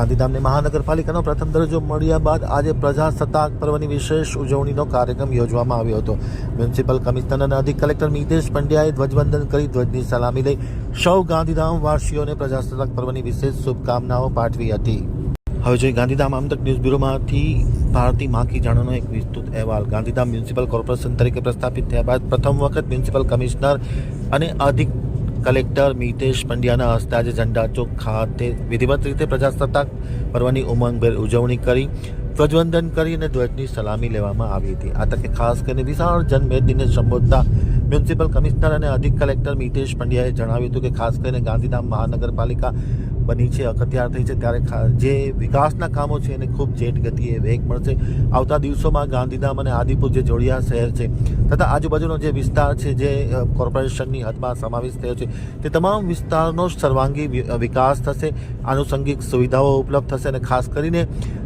ગાંધીધામને મહાનગરપાલિકાનો પ્રથમ દરજ્જો મળ્યા બાદ આજે પ્રજાસત્તાક પર્વની વિશેષ ઉજવણીનો કાર્યક્રમ યોજવામાં આવ્યો હતો। મ્યુનિસિપલ કમિશનર અને અધિક કલેક્ટર મિતેશ પંડ્યાએ ધ્વજવંદન કરી ધ્વજની સલામી લઈ સૌ ગાંધીધામ વાસીઓને પ્રજાસત્તાક પર્વની વિશેષ શુભકામનાઓ પાઠવી હતી। હવે જોઈએ ગાંધીધામ આમતક ન્યૂઝ બ્યુરોમાંથી ભારતી માખી જાણોનો એક વિસ્તૃત અહેવાલ। ગાંધીધામ મ્યુનિસિપલ કોર્પોરેશન તરીકે પ્રસ્થાપિત થયા બાદ પ્રથમ વખત મ્યુનિસિપલ કમિશનર અને અધિક કલેક્ટર મિતેશ પંડ્યાના હસ્તે આજે ઝંડા ચોક ખાતે વિધિવત રીતે પ્રજાસત્તાક પર્વની ઉમંગભેર ઉજવણી કરી ધ્વજવંદન કરી અને ધ્વજની સલામી લેવામાં આવી હતી। આ તકે ખાસ કરીને વિશાળ જનમેદનીને સંબોધતા મ્યુનિસિપલ કમિશનર અને અધિક કલેક્ટર મિતેશ પંડ્યાએ જણાવ્યું હતું કે ખાસ કરીને ગાંધીધામ મહાનગરપાલિકા બની છે, અખત્યાર થઈ છે, ત્યારે જે વિકાસના કામો છે એને ખૂબ જેટ ગતિએ વેગ મળશે। આવતા દિવસોમાં ગાંધીધામ અને આદિપુર જે જોડિયા શહેર છે તથા આજુબાજુનો જે વિસ્તાર છે જે કોર્પોરેશનની હદમાં સમાવેશ થયો છે તે તમામ વિસ્તારનો સર્વાંગી વિકાસ થશે, આનુષંગિક સુવિધાઓ ઉપલબ્ધ થશે અને ખાસ કરીને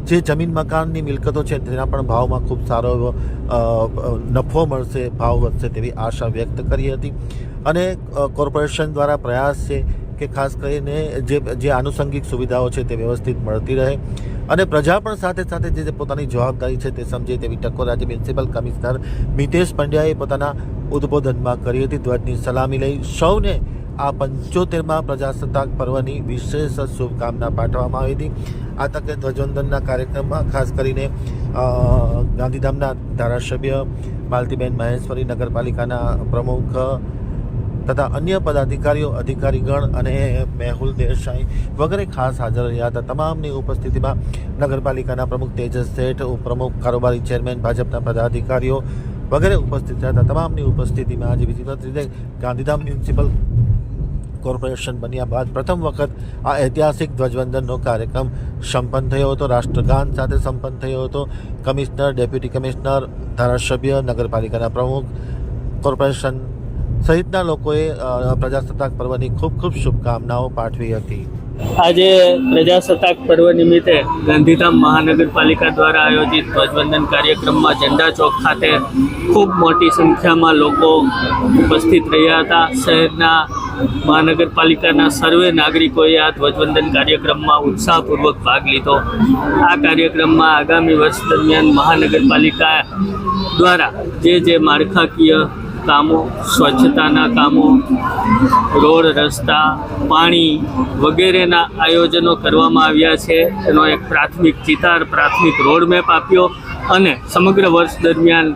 જે જમીન મકાનની મિલકતો છે તેના પણ ભાવમાં ખૂબ સારો એવો નફો મળશે, ભાવ વધશે તેવી આશા વ્યક્ત કરી હતી। અને કોર્પોરેશન દ્વારા પ્રયાસ છે કે ખાસ કરીને જે આનુષંગિક સુવિધાઓ છે તે વ્યવસ્થિત મળતી રહે અને પ્રજા પણ સાથે સાથે જે પોતાની જવાબદારી છે તે સમજે તેવી ટકોર આજે મ્યુનિસિપલ કમિશનર મિતેશ પંડ્યાએ પોતાના ઉદ્બોધનમાં કરી હતી। ધ્વજની સલામી લઈ સૌને આ 75મા પ્રજાસત્તાક પર્વની વિશેષ શુભકામના પાઠવવામાં આવી હતી। આ તકે ધ્વજવંદનના કાર્યક્રમમાં ખાસ કરીને ગાંધીધામના ધારાસભ્ય માલતીબેન મહેશ્વરી, નગરપાલિકાના પ્રમુખ તથા અન્ય પદાધિકારીઓ, અધિકારીગણ અને મેહુલ દેસાઈ વગેરે ખાસ હાજર રહ્યા હતા। તમામની ઉપસ્થિતિમાં નગરપાલિકાના પ્રમુખ તેજસ શેઠ, ઉપપ્રમુખ, કારોબારી ચેરમેન, ભાજપના પદાધિકારીઓ વગેરે ઉપસ્થિત રહ્યા હતા। તમામની ઉપસ્થિતિમાં આજે વિધિવત રીતે ગાંધીધામ મ્યુનિસિપલ કોર્પોરેશન બન્યા બાદ પ્રથમ વખત આ ઐતિહાસિક ધ્વજવંદનનો કાર્યક્રમ સંપન્ન થયો હતો। રાષ્ટ્રગાન સાથે સંપન્ન થયો હતો। કમિશનર, ડેપ્યુટી કમિશનર, ધારાસભ્ય, નગરપાલિકાના પ્રમુખ, કોર્પોરેશન સહિતના લોકોએ પ્રજાસત્તાક પર્વની ખૂબ ખૂબ શુભકામનાઓ પાઠવી હતી। આજે પ્રજાસત્તાક પર્વ નિમિત્તે ગાંધીધામ મહાનગરપાલિકા દ્વારા આયોજિત ધ્વજવંદન કાર્યક્રમમાં ઝંડા ચોક ખાતે ખૂબ મોટી સંખ્યામાં લોકો ઉપસ્થિત રહ્યા હતા। શહેરના મહાનગરપાલિકાના સર્વે નાગરિકોએ આ ધ્વજવંદન કાર્યક્રમમાં ઉત્સાહપૂર્વક ભાગ લીધો। આ કાર્યક્રમમાં આગામી વર્ષ દરમિયાન મહાનગરપાલિકા દ્વારા જે માળખાકીય કામો, સ્વચ્છતાના કામો, રોડ, રસ્તા, પાણી વગેરેના આયોજનો કરવામાં આવ્યા છે એનો એક પ્રાથમિક ચિતાર, પ્રાથમિક રોડમેપ આપ્યો અને સમગ્ર વર્ષ દરમિયાન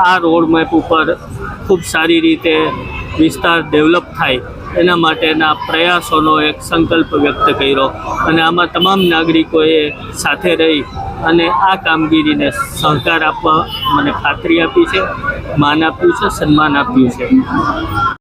આ રોડમેપ ઉપર ખૂબ સારી રીતે વિસ્તાર ડેવલપ થાય એના માટેના પ્રયાસોનો એક સંકલ્પ વ્યક્ત કર્યો અને આમાં તમામ નાગરિકોએ સાથે રહી અને આ કામગીરીને સહકાર આપવા મને ખાતરી આપી છે, માન આપ્યું છે, સન્માન આપ્યું છે।